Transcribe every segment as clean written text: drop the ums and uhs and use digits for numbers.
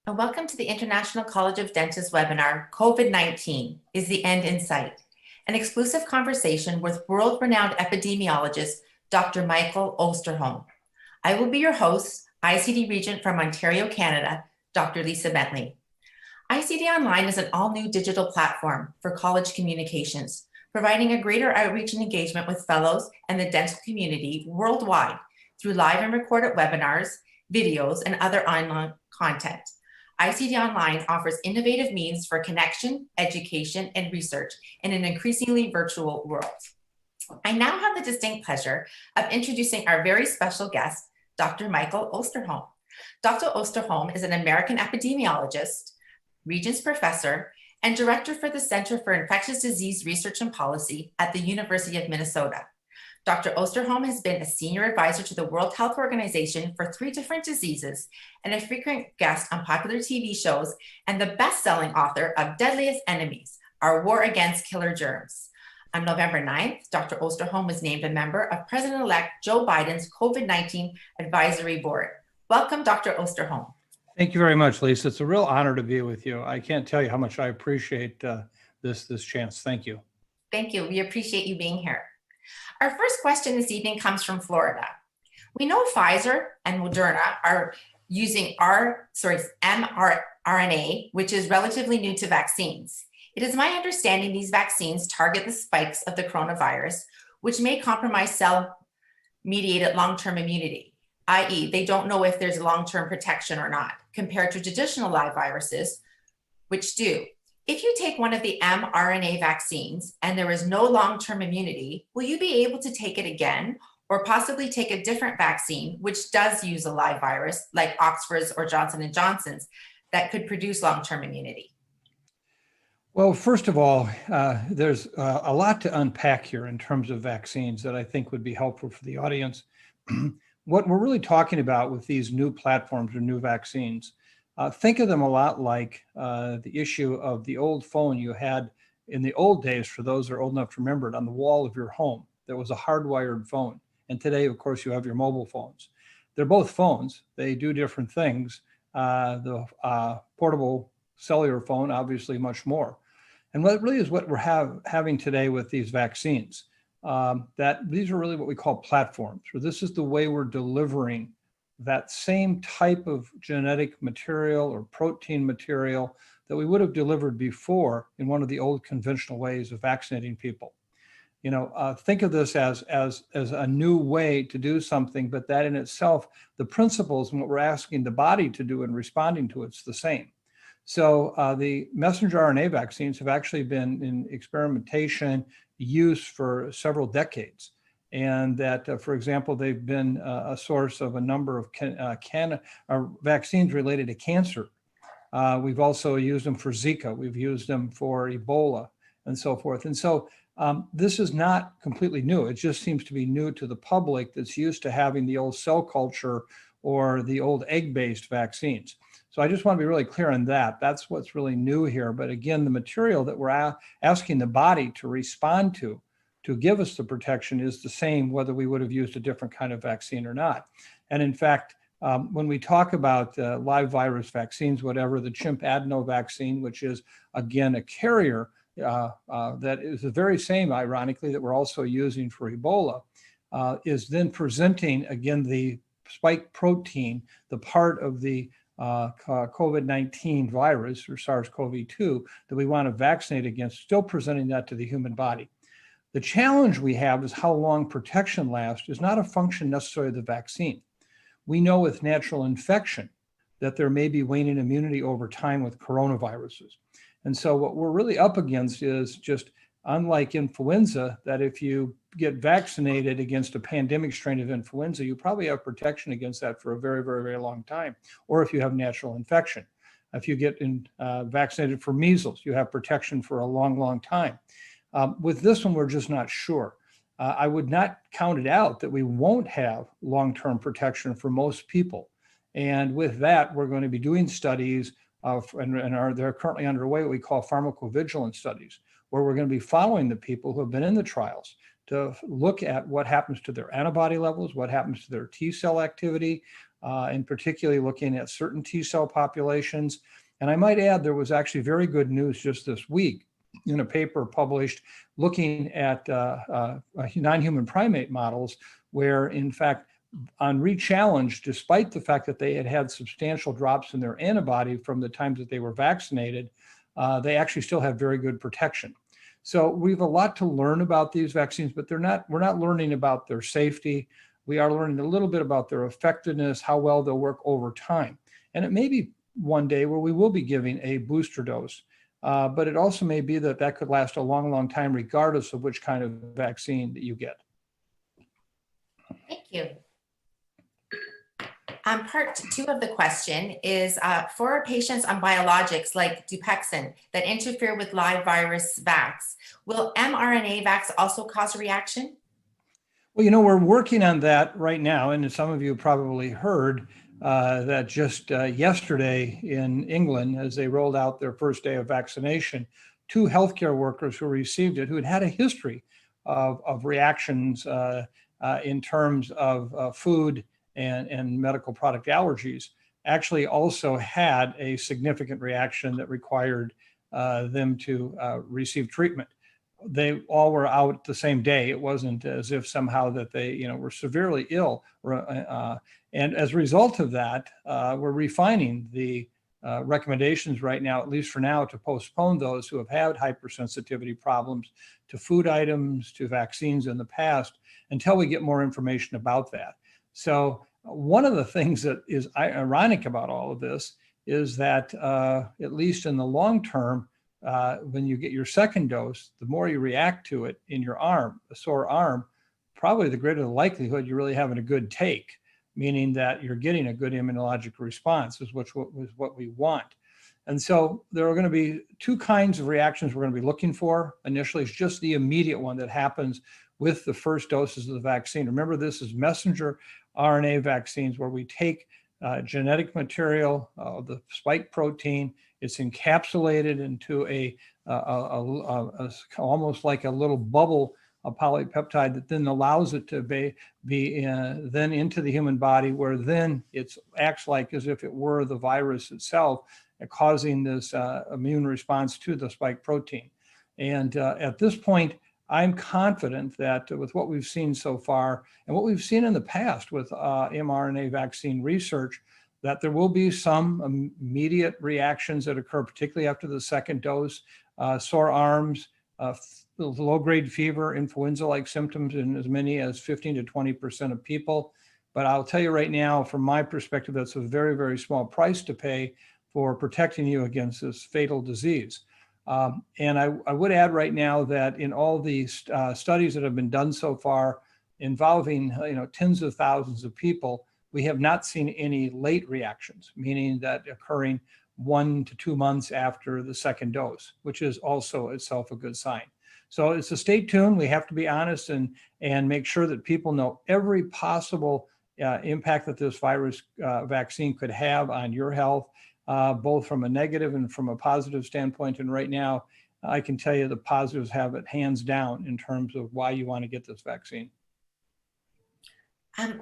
And welcome to the International College of Dentists webinar, COVID-19, is the end in sight? An exclusive conversation with world-renowned epidemiologist, Dr. Michael Osterholm. I will be your host, ICD Regent from Ontario, Canada, Dr. Lisa Bentley. ICD Online is an all-new digital platform for college communications, providing a greater outreach and engagement with fellows and the dental community worldwide through live and recorded webinars, videos, and other online content. ICD Online offers innovative means for connection, education, and research in an increasingly virtual world. I now have the distinct pleasure of introducing our very special guest, Dr. Michael Osterholm. Dr. Osterholm is an American epidemiologist, Regents Professor, and Director for the Center for Infectious Disease Research and Policy at the University of Minnesota. Dr. Osterholm has been a senior advisor to the World Health Organization for 3 different diseases and a frequent guest on popular TV shows and the best-selling author of Deadliest Enemies, Our War Against Killer Germs. On November 9th, Dr. Osterholm was named a member of President-elect Joe Biden's COVID-19 Advisory Board. Welcome, Dr. Osterholm. Thank you very much, Lisa. It's a real honor to be with you. I can't tell you how much I appreciate this chance. Thank you. Thank you. We appreciate you being here. Our first question this evening comes from Florida. We know Pfizer and Moderna are using mRNA, which is relatively new to vaccines. It is my understanding these vaccines target the spikes of the coronavirus, which may compromise cell-mediated long-term immunity, i.e., they don't know if there's long-term protection or not, compared to traditional live viruses, which do. If you take one of the mRNA vaccines and there is no long-term immunity, will you be able to take it again or possibly take a different vaccine, which does use a live virus like Oxford's or Johnson & Johnson's that could produce long-term immunity? Well, first of all, there's a lot to unpack here in terms of vaccines that I think would be helpful for the audience. What we're really talking about with these new platforms or new vaccines, think of them a lot like the issue of the old phone you had in the old days, for those that are old enough to remember it, on the wall of your home. There was a hardwired phone. And today, of course, you have your mobile phones. They're both phones. They do different things. The portable cellular phone, obviously much more. And what really is what we're having today with these vaccines, that these are really what we call platforms. So this is the way we're delivering that same type of genetic material or protein material that we would have delivered before in one of the old conventional ways of vaccinating people. You know, think of this as a new way to do something, but that in itself, the principles and what we're asking the body to do and responding to it's the same. So the messenger RNA vaccines have actually been in experimentation use for several decades. And that, for example, they've been a source of a number of vaccines related to cancer. We've also used them for Zika. We've used them for Ebola and so forth. And so this is not completely new. It just seems to be new to the public that's used to having the old cell culture or the old egg-based vaccines. So I just want to be really clear on that. That's what's really new here. But again, the material that we're asking the body to respond to give us the protection is the same, whether we would have used a different kind of vaccine or not. And in fact, when we talk about live virus vaccines, whatever, the chimp adeno vaccine, which is, again, a carrier that is the very same, ironically, that we're also using for Ebola, is then presenting, again, the spike protein, the part of the COVID-19 virus or SARS-CoV-2 that we want to vaccinate against, still presenting that to the human body. The challenge we have is how long protection lasts is not a function necessarily of the vaccine. We know with natural infection that there may be waning immunity over time with coronaviruses. And so what we're really up against is just unlike influenza, that if you get vaccinated against a pandemic strain of influenza, you probably have protection against that for a very, very, very long time, or if you have natural infection. If you get vaccinated for measles, you have protection for a long, long time. With this one, we're just not sure. I would not count it out that we won't have long-term protection for most people. And with that, we're going to be doing studies they're currently underway, what we call pharmacovigilance studies, where we're going to be following the people who have been in the trials to look at what happens to their antibody levels, what happens to their T cell activity, and particularly looking at certain T cell populations. And I might add, there was actually very good news just this week in a paper published looking at non-human primate models, where in fact, on re-challenge, despite the fact that they had had substantial drops in their antibody from the times that they were vaccinated, they actually still have very good protection. So we have a lot to learn about these vaccines, but we're not learning about their safety. We are learning a little bit about their effectiveness, how well they'll work over time. And it may be one day where we will be giving a booster dose, but it also may be that that could last a long, long time, regardless of which kind of vaccine that you get. Thank you. Part two of the question is for patients on biologics like Dupixent that interfere with live virus vax, will mRNA vax also cause a reaction? Well, we're working on that right now. And some of you probably heard that just yesterday in England, as they rolled out their first day of vaccination, 2 healthcare workers who received it, who had a history of reactions in terms of food and medical product allergies, actually also had a significant reaction that required them to receive treatment. They all were out the same day. It wasn't as if somehow that they, were severely ill. And as a result of that, we're refining the recommendations right now, at least for now, to postpone those who have had hypersensitivity problems to food items, to vaccines in the past, until we get more information about that. So one of the things that is ironic about all of this is that at least in the long term, when you get your second dose, the more you react to it in your arm, a sore arm, probably the greater the likelihood you're really having a good take, meaning that you're getting a good immunologic response, is what we want. And so there are going to be 2 kinds of reactions we're going to be looking for. Initially, it's just the immediate one that happens with the first doses of the vaccine. Remember, this is messenger RNA vaccines where we take genetic material, the spike protein, it's encapsulated into a almost like a little bubble of polypeptide that then allows it to be then into the human body, where then it acts like as if it were the virus itself, causing this immune response to the spike protein. And at this point, I'm confident that with what we've seen so far and what we've seen in the past with mRNA vaccine research, that there will be some immediate reactions that occur, particularly after the second dose, sore arms, low-grade fever, influenza-like symptoms in as many as 15 to 20% of people. But I'll tell you right now, from my perspective, that's a very, very small price to pay for protecting you against this fatal disease. And I would add right now that in all these studies that have been done so far involving tens of thousands of people, we have not seen any late reactions, meaning that occurring 1 to 2 months after the second dose, which is also itself a good sign. So it's a stay tuned. We have to be honest and make sure that people know every possible impact that this virus vaccine could have on your health, both from a negative and from a positive standpoint. And right now, I can tell you the positives have it hands down in terms of why you want to get this vaccine.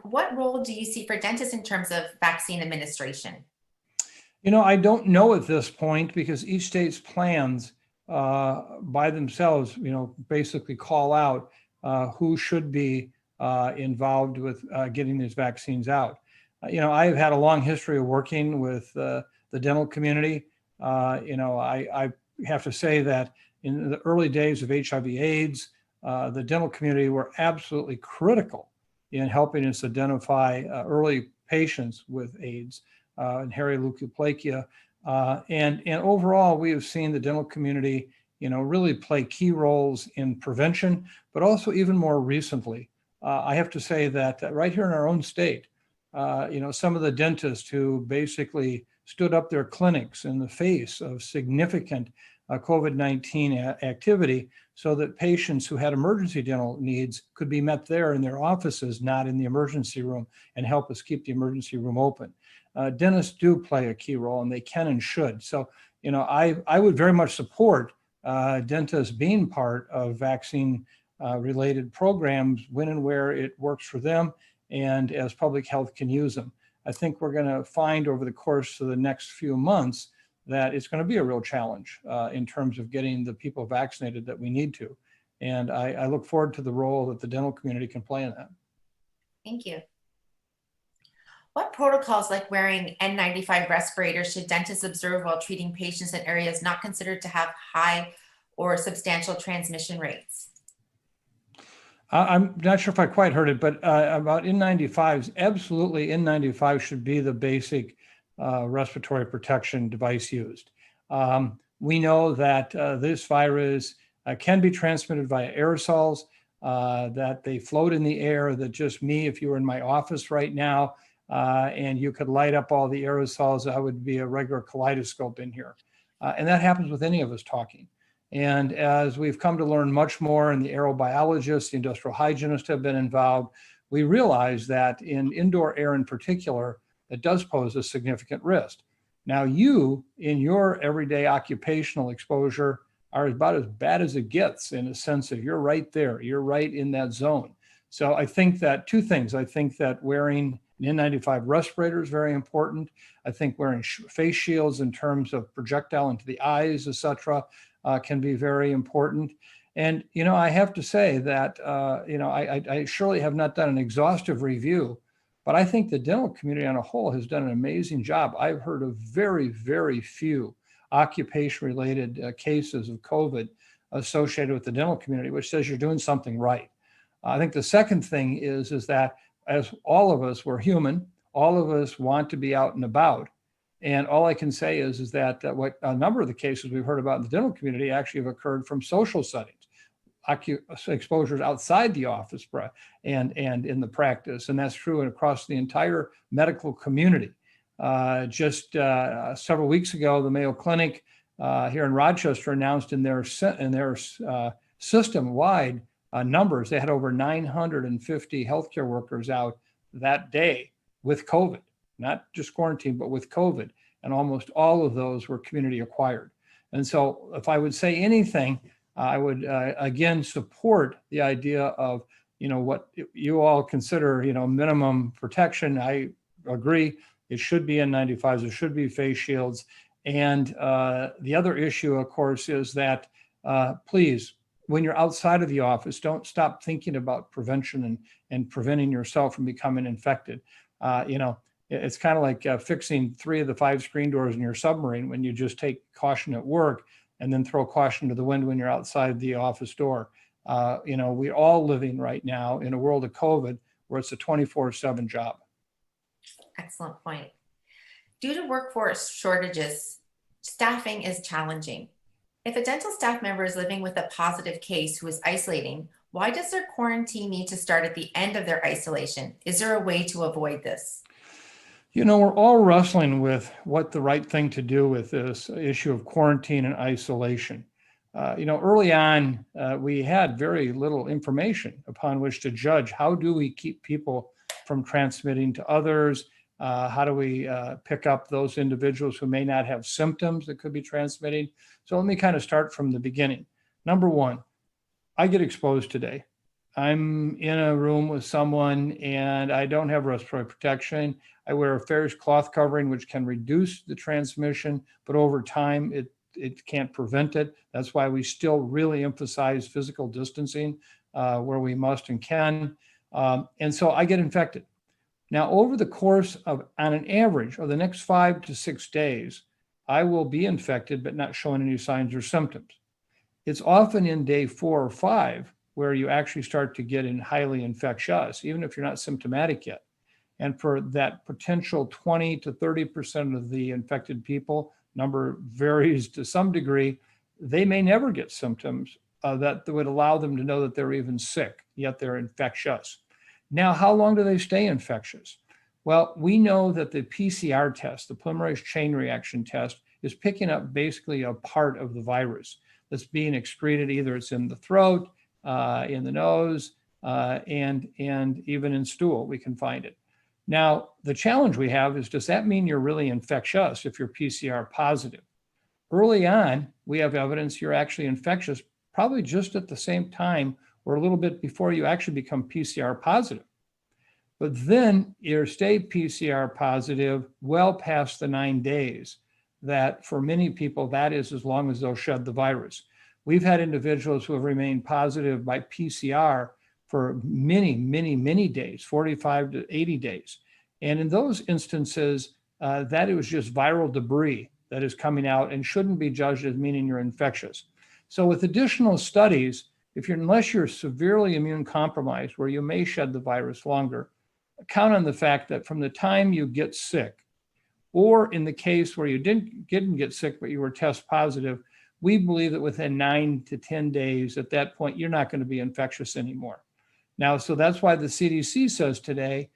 What role do you see for dentists in terms of vaccine administration? I don't know at this point, because each state's plans by themselves, basically call out who should be involved with getting these vaccines out. I've had a long history of working with the dental community. I have to say that in the early days of HIV/AIDS, the dental community were absolutely critical in helping us identify early patients with AIDS and hairy leukoplakia. And overall, we have seen the dental community, really play key roles in prevention, but also even more recently. I have to say that right here in our own state, some of the dentists who basically stood up their clinics in the face of significant COVID-19 activity so that patients who had emergency dental needs could be met there in their offices, not in the emergency room, and help us keep the emergency room open. Dentists do play a key role, and they can and should. So, I would very much support dentists being part of vaccine related programs when and where it works for them and as public health can use them. I think we're going to find over the course of the next few months that it's going to be a real challenge in terms of getting the people vaccinated that we need to. And I look forward to the role that the dental community can play in that. Thank you. What protocols like wearing N95 respirators should dentists observe while treating patients in areas not considered to have high or substantial transmission rates? I'm not sure if I quite heard it, but about N95s, absolutely N95 should be the basic respiratory protection device used. We know that this virus can be transmitted via aerosols, that they float in the air, that just me, if you were in my office right now, and you could light up all the aerosols, I would be a regular kaleidoscope in here. And that happens with any of us talking. And as we've come to learn much more, and the aerobiologists, the industrial hygienists have been involved, we realize that in indoor air in particular, it does pose a significant risk. Now you, in your everyday occupational exposure, are about as bad as it gets, in a sense that you're right there, you're right in that zone. So I think that two things, I think that wearing an N95 respirator is very important. I think wearing face shields in terms of projectile into the eyes, etc., can be very important. And, you know, I have to say that, you know, I surely have not done an exhaustive review, but I think the dental community on a whole has done an amazing job. I've heard of very, very few occupation-related cases of COVID associated with the dental community, which says you're doing something right. I think the second thing is that as all of us, we're human, all of us want to be out and about. And all I can say is that what a number of the cases we've heard about in the dental community actually have occurred from social settings, exposures outside the office and in the practice. And that's true across the entire medical community. Just several weeks ago, the Mayo Clinic here in Rochester announced in their system-wide numbers, they had over 950 healthcare workers out that day with COVID. Not just quarantine, but with COVID. And almost all of those were community acquired. And so if I would say anything, I would, again, support the idea of, you know, what you all consider, you know, minimum protection. I agree. It should be N95s. It should be face shields. And the other issue, of course, is that please, when you're outside of the office, don't stop thinking about prevention and preventing yourself from becoming infected. You know, it's kind of like fixing 3 of the 5 screen doors in your submarine when you just take caution at work and then throw caution to the wind when you're outside the office door. You know, we're all living right now in a world of COVID where it's a 24/7 job. Excellent point. Due to workforce shortages, staffing is challenging. If a dental staff member is living with a positive case who is isolating, why does their quarantine need to start at the end of their isolation? Is there a way to avoid this? You know, we're all wrestling with what the right thing to do with this issue of quarantine and isolation. You know, early on, we had very little information upon which to judge how do we keep people from transmitting to others? How do we pick up those individuals who may not have symptoms that could be transmitting? So let me kind of start from the beginning. Number one, I get exposed today. I'm in a room with someone and I don't have respiratory protection. I wear a Ferris cloth covering, which can reduce the transmission, but over time it can't prevent it. That's why we still really emphasize physical distancing where we must and can. And so I get infected. Now, over the course of, on an average, of the next 5 to 6 days, I will be infected, but not showing any signs or symptoms. It's often in day 4 or 5 where you actually start to get in highly infectious, even if you're not symptomatic yet. And for that potential 20 to 30% of the infected people, number varies to some degree, they may never get symptoms that would allow them to know that they're even sick, yet they're infectious. Now, how long do they stay infectious? Well, we know that the PCR test, the polymerase chain reaction test, is picking up basically a part of the virus that's being excreted. Either it's in the throat, in the nose, and even in stool, we can find it. Now, the challenge we have is, does that mean you're really infectious if you're PCR positive? Early on, we have evidence you're actually infectious, probably just at the same time or a little bit before you actually become PCR positive. But then you stay PCR positive well past the 9 days. That for many people, that is as long as they'll shed the virus. We've had individuals who have remained positive by PCR for many, many, many days, 45 to 80 days. And in those instances, that it was just viral debris that is coming out and shouldn't be judged as meaning you're infectious. So with additional studies, unless you're severely immune compromised, where you may shed the virus longer, count on the fact that from the time you get sick, or in the case where you didn't get sick, but you were test positive, we believe that within 9 to 10 days, at that point, you're not going to be infectious anymore. Now, so that's why the CDC says today,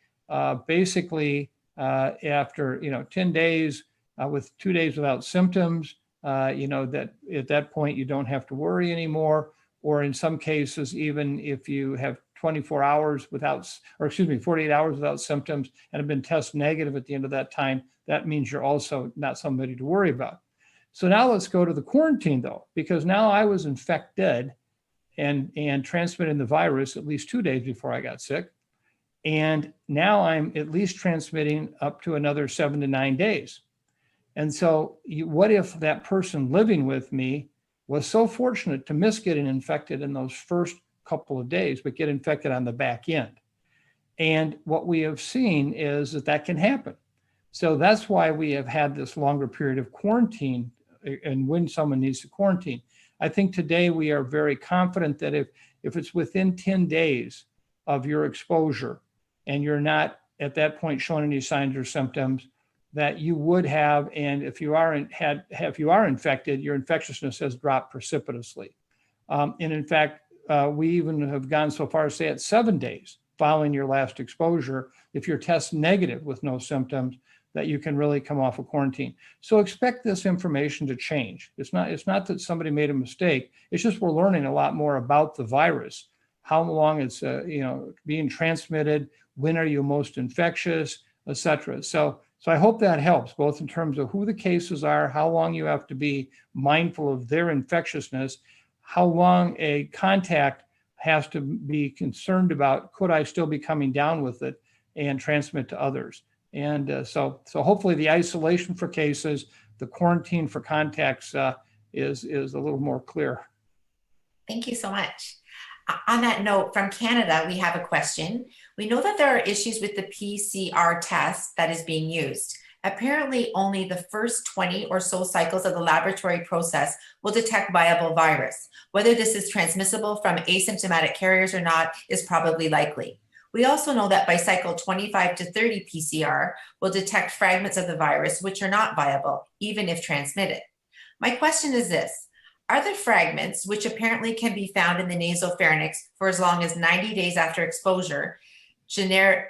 basically after 10 days with 2 days without symptoms, that at that point you don't have to worry anymore. Or in some cases, even if you have 24 hours without, or excuse me, 48 hours without symptoms and have been test negative at the end of that time, that means you're also not somebody to worry about. So now let's go to the quarantine though, because now I was infected and transmitting the virus at least 2 days before I got sick. And now I'm at least transmitting up to another 7 to 9 days. And so what if that person living with me was so fortunate to miss getting infected in those first couple of days, but get infected on the back end? And what we have seen is that can happen. So that's why we have had this longer period of quarantine and when someone needs to quarantine. I think today we are very confident that if it's within 10 days of your exposure and you're not at that point showing any signs or symptoms, that you would have, and if you are infected, your infectiousness has dropped precipitously. And in fact, we even have gone so far as to say at 7 days following your last exposure, if you're test negative with no symptoms, that you can really come off of quarantine. So expect this information to change. It's not that somebody made a mistake. It's just we're learning a lot more about the virus, how long it's being transmitted, when are you most infectious, et cetera. So I hope that helps, both in terms of who the cases are, how long you have to be mindful of their infectiousness, how long a contact has to be concerned about, could I still be coming down with it and transmit to others? And so hopefully the isolation for cases, the quarantine for contacts is a little more clear. Thank you so much. On that note, from Canada, we have a question. We know that there are issues with the PCR test that is being used. Apparently, only the first 20 or so cycles of the laboratory process will detect viable virus. Whether this is transmissible from asymptomatic carriers or not is probably likely. We also know that by cycle 25 to 30 PCR will detect fragments of the virus which are not viable, even if transmitted. My question is this: are the fragments, which apparently can be found in the nasopharynx for as long as 90 days after exposure, generic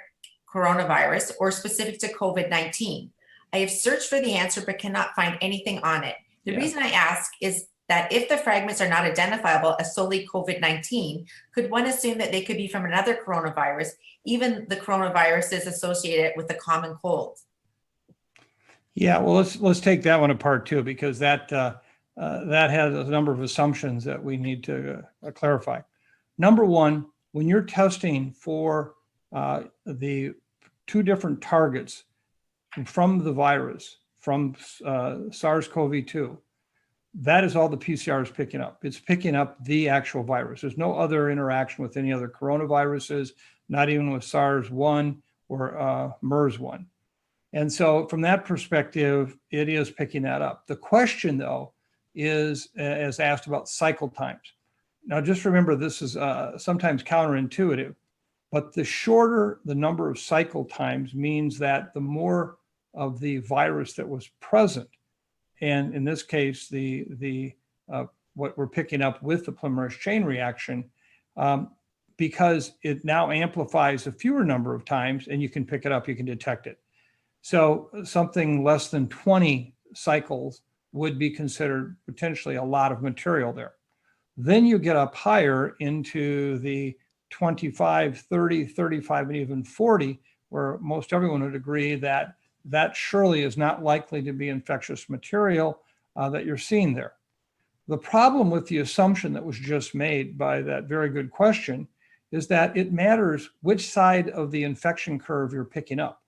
coronavirus or specific to COVID-19? I have searched for the answer but cannot find anything on it. The reason I ask is that if the fragments are not identifiable as solely COVID-19, could one assume that they could be from another coronavirus, even the coronaviruses associated with the common cold? Yeah, well, let's take that one apart too, because that has a number of assumptions that we need to clarify. Number one, when you're testing for the two different targets from the virus, from SARS-CoV-2, that is all the PCR is picking up. It's picking up the actual virus. There's no other interaction with any other coronaviruses, not even with SARS-1 or MERS-1. And so from that perspective, it is picking that up. The question though is asked about cycle times. Now just remember, this is sometimes counterintuitive, but the shorter the number of cycle times means that the more of the virus that was present, and in this case, what we're picking up with the polymerase chain reaction, because it now amplifies a fewer number of times and you can pick it up, you can detect it. So something less than 20 cycles would be considered potentially a lot of material there. Then you get up higher into the 25, 30, 35, and even 40, where most everyone would agree that that surely is not likely to be infectious material that you're seeing there. The problem with the assumption that was just made by that very good question is that it matters which side of the infection curve you're picking up.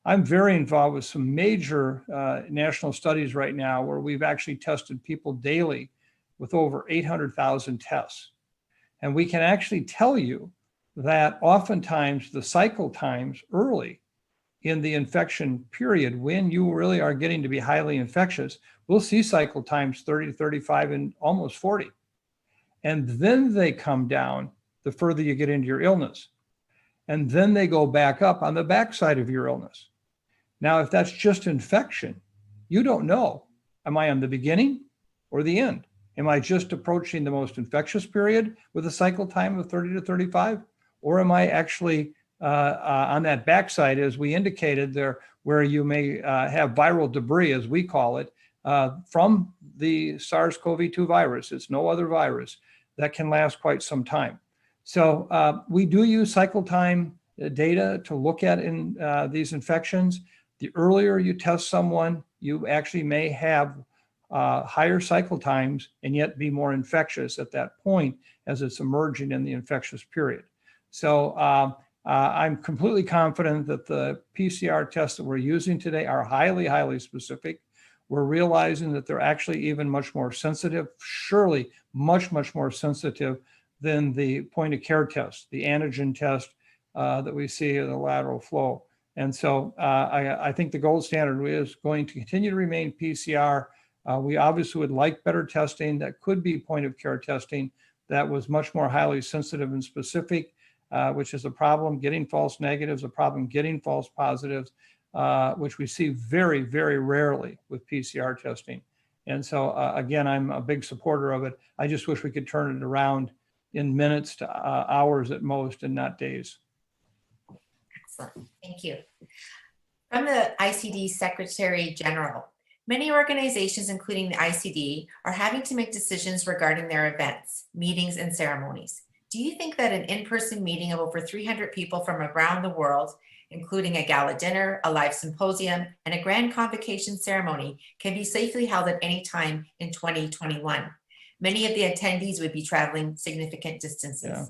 I'm very involved with some major national studies right now where we've actually tested people daily with over 800,000 tests. And we can actually tell you that oftentimes the cycle times early in the infection period, when you really are getting to be highly infectious, we'll see cycle times 30 to 35 and almost 40. And then they come down the further you get into your illness. And then they go back up on the backside of your illness. Now, if that's just infection, you don't know. Am I on the beginning or the end? Am I just approaching the most infectious period with a cycle time of 30 to 35? Or am I actually on that backside, as we indicated there, where you may have viral debris, as we call it, from the SARS-CoV-2 virus? It's no other virus that can last quite some time. So we do use cycle time data to look at in these infections. The earlier you test someone, you actually may have higher cycle times and yet be more infectious at that point as it's emerging in the infectious period. So I'm completely confident that the PCR tests that we're using today are highly, highly specific. We're realizing that they're actually even much more sensitive, surely much, much more sensitive than the point of care test, the antigen test that we see in the lateral flow. And so I think the gold standard is going to continue to remain PCR. We obviously would like better testing that could be point of care testing that was much more highly sensitive and specific, which is a problem. Getting false negatives, a problem getting false positives, which we see very, very rarely with PCR testing. And so again, I'm a big supporter of it. I just wish we could turn it around in minutes to hours at most and not days. Excellent, thank you. From the ICD Secretary General, many organizations, including the ICD, are having to make decisions regarding their events, meetings, and ceremonies. Do you think that an in-person meeting of over 300 people from around the world, including a gala dinner, a live symposium, and a grand convocation ceremony, can be safely held at any time in 2021? Many of the attendees would be traveling significant distances. Yeah.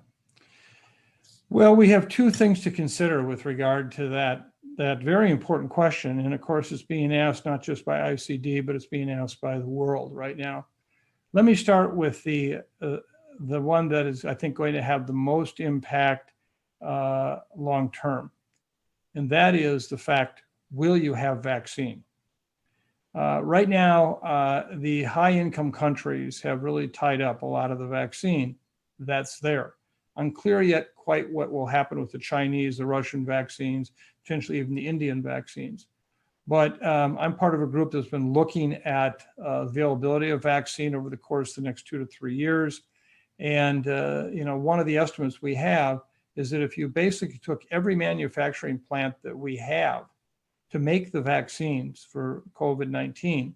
Well, we have two things to consider with regard to that very important question. And of course, it's being asked not just by ICD, but it's being asked by the world right now. Let me start with the one that is, I think, going to have the most impact long term. And that is the fact, will you have vaccine? Right now, the high income countries have really tied up a lot of the vaccine that's there. Unclear yet quite what will happen with the Chinese, the Russian vaccines, potentially even the Indian vaccines. But I'm part of a group that's been looking at availability of vaccine over the course of the next 2 to 3 years. And one of the estimates we have is that if you basically took every manufacturing plant that we have to make the vaccines for COVID-19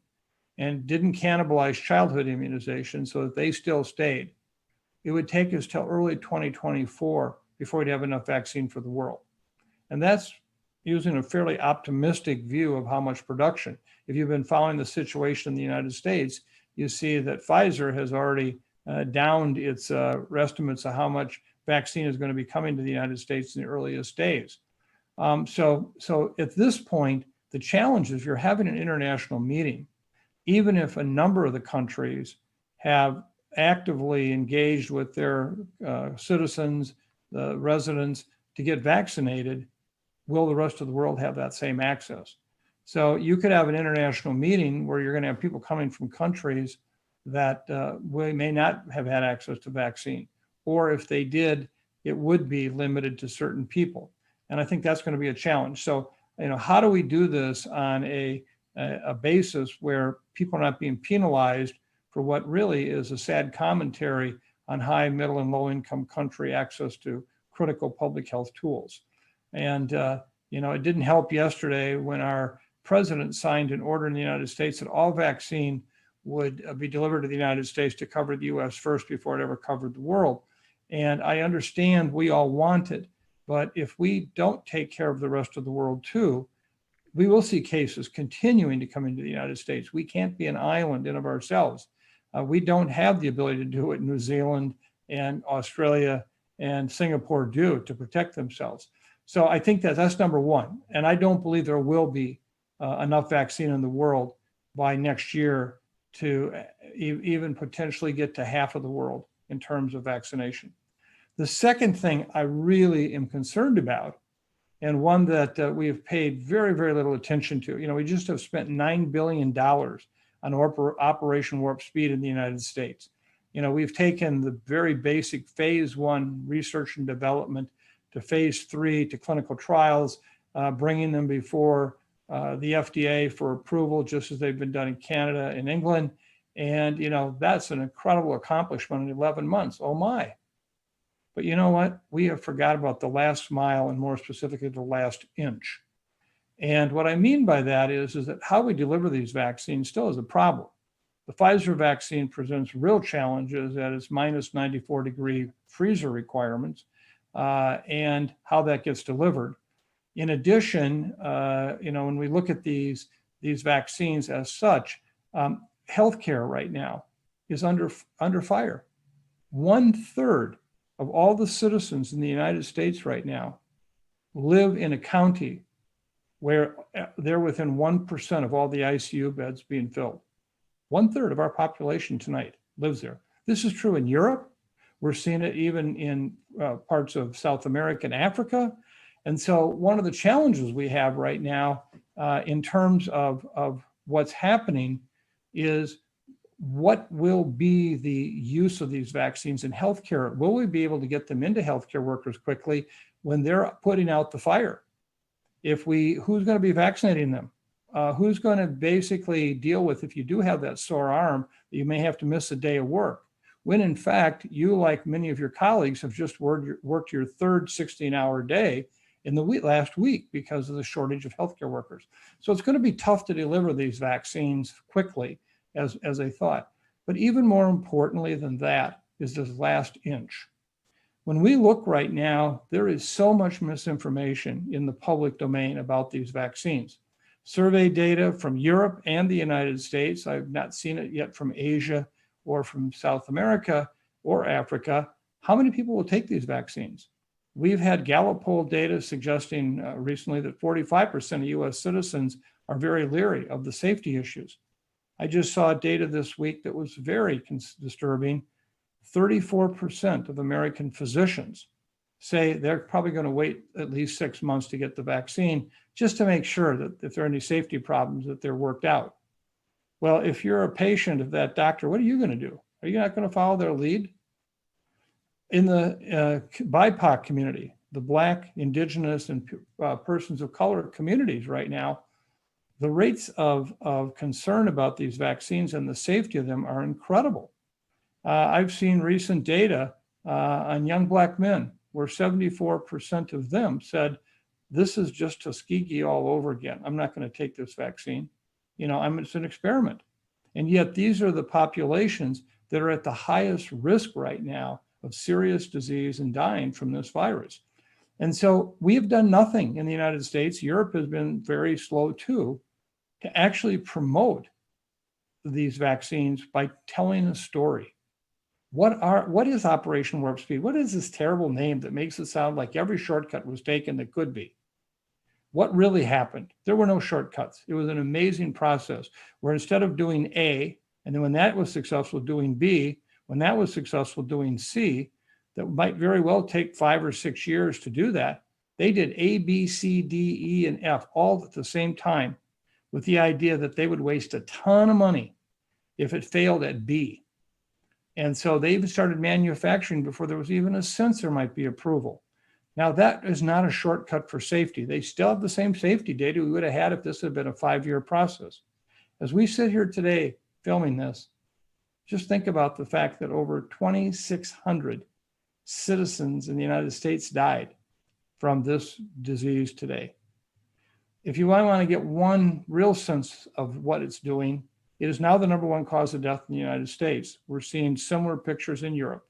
and didn't cannibalize childhood immunization so that they still stayed, it would take us till early 2024 before we'd have enough vaccine for the world. And that's using a fairly optimistic view of how much production. If you've been following the situation in the United States, you see that Pfizer has already downed its estimates of how much vaccine is going to be coming to the United States in the earliest days. So at this point, the challenge is you're having an international meeting, even if a number of the countries have actively engaged with their citizens, the residents, to get vaccinated, will the rest of the world have that same access? So you could have an international meeting where you're going to have people coming from countries that may not have had access to vaccine, or if they did, it would be limited to certain people. And I think that's going to be a challenge. So, how do we do this on a basis where people are not being penalized for what really is a sad commentary on high, middle, and low income country access to critical public health tools? And, it didn't help yesterday when our president signed an order in the United States that all vaccine would be delivered to the United States to cover the US first before it ever covered the world. And I understand we all want it, but if we don't take care of the rest of the world too, we will see cases continuing to come into the United States. We can't be an island in of ourselves. We don't have the ability to do it in New Zealand and Australia and Singapore do to protect themselves. So I think that that's number one. And I don't believe there will be enough vaccine in the world by next year to even potentially get to half of the world in terms of vaccination. The second thing I really am concerned about, and one that we have paid very, very little attention to, we just have spent $9 billion on Operation Warp Speed in the United States. We've taken the very basic phase 1 research and development to phase 3 to clinical trials, bringing them before the FDA for approval, just as they've been done in Canada and England. And, that's an incredible accomplishment in 11 months. Oh my. But you know what? We have forgot about the last mile, and more specifically, the last inch. And what I mean by that is that how we deliver these vaccines still is a problem. The Pfizer vaccine presents real challenges at its minus 94 degree freezer requirements and how that gets delivered. In addition, when we look at these vaccines as such, healthcare right now is under fire. 1/3 of all the citizens in the United States right now live in a county where they're within 1% of all the ICU beds being filled. 1/3 of our population tonight lives there. This is true in Europe. We're seeing it even in parts of South America and Africa. And so one of the challenges we have right now in terms of what's happening is what will be the use of these vaccines in healthcare? Will we be able to get them into healthcare workers quickly when they're putting out the fire? Who's going to be vaccinating them? Who's going to basically deal with if you do have that sore arm that you may have to miss a day of work? When in fact, you, like many of your colleagues, have just worked your third 16-hour day in the last week because of the shortage of healthcare workers. So it's going to be tough to deliver these vaccines quickly as I thought. But even more importantly than that is this last inch. When we look right now, there is so much misinformation in the public domain about these vaccines. Survey data from Europe and the United States, I've not seen it yet from Asia or from South America or Africa, how many people will take these vaccines? We've had Gallup poll data suggesting recently that 45% of US citizens are very leery of the safety issues. I just saw data this week that was very disturbing. 34% of American physicians say they're probably going to wait at least 6 months to get the vaccine just to make sure that if there are any safety problems that they're worked out. Well, if you're a patient of that doctor, what are you going to do? Are you not going to follow their lead? In the BIPOC community, the Black, Indigenous, and persons of color communities right now, the rates of concern about these vaccines and the safety of them are incredible. I've seen recent data on young Black men where 74% of them said, this is just Tuskegee all over again. I'm not going to take this vaccine. It's an experiment. And yet these are the populations that are at the highest risk right now of serious disease and dying from this virus. And so we have done nothing in the United States. Europe has been very slow too, to actually promote these vaccines by telling a story. What is Operation Warp Speed? What is this terrible name that makes it sound like every shortcut was taken that could be? What really happened? There were no shortcuts. It was an amazing process where instead of doing A, and then when that was successful, doing B, when that was successful, doing C, that might very well take 5 or 6 years to do that. They did A, B, C, D, E, and F all at the same time with the idea that they would waste a ton of money if it failed at B. And so they even started manufacturing before there was even a sense there might be approval. Now that is not a shortcut for safety. They still have the same safety data we would have had if this had been a 5-year process. As we sit here today filming this, just think about the fact that over 2,600 citizens in the United States died from this disease today. If you want to get one real sense of what it's doing, it is now the #1 cause of death in the United States. We're seeing similar pictures in Europe.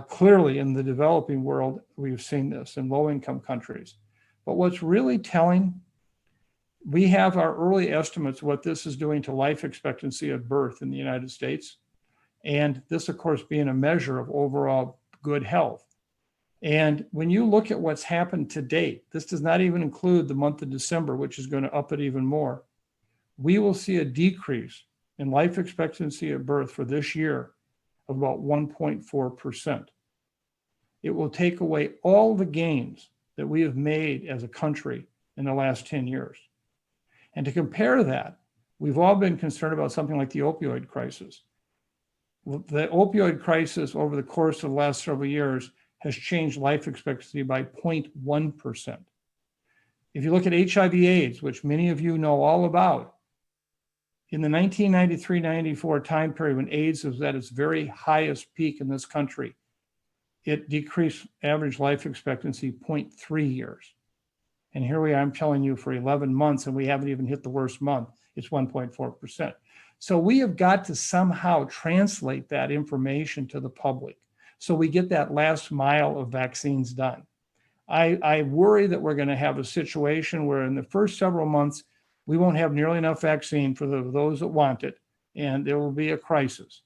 Clearly in the developing world, we've seen this in low-income countries. But what's really telling, we have our early estimates of what this is doing to life expectancy at birth in the United States. And this, of course, being a measure of overall good health. And when you look at what's happened to date, this does not even include the month of December, which is going to up it even more. We will see a decrease in life expectancy at birth for this year of about 1.4%. It will take away all the gains that we have made as a country in the last 10 years. And to compare that, we've all been concerned about something like the opioid crisis. The opioid crisis over the course of the last several years has changed life expectancy by 0.1%. If you look at HIV/AIDS, which many of you know all about, in the 1993-94 time period when AIDS was at its very highest peak in this country, it decreased average life expectancy 0.3 years. And here we are, I'm telling you, for 11 months, and we haven't even hit the worst month, it's 1.4%. So we have got to somehow translate that information to the public so we get that last mile of vaccines done. I worry that we're going to have a situation where in the first several months, we won't have nearly enough vaccine for those that want it, and there will be a crisis.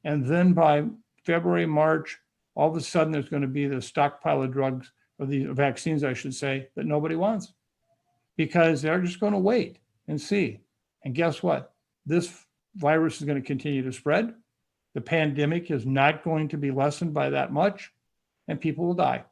And then by February, March, all of a sudden there's going to be the stockpile of drugs, or the vaccines, I should say, that nobody wants, because they're just going to wait and see. And guess what? This virus is going to continue to spread. The pandemic is not going to be lessened by that much, and people will die.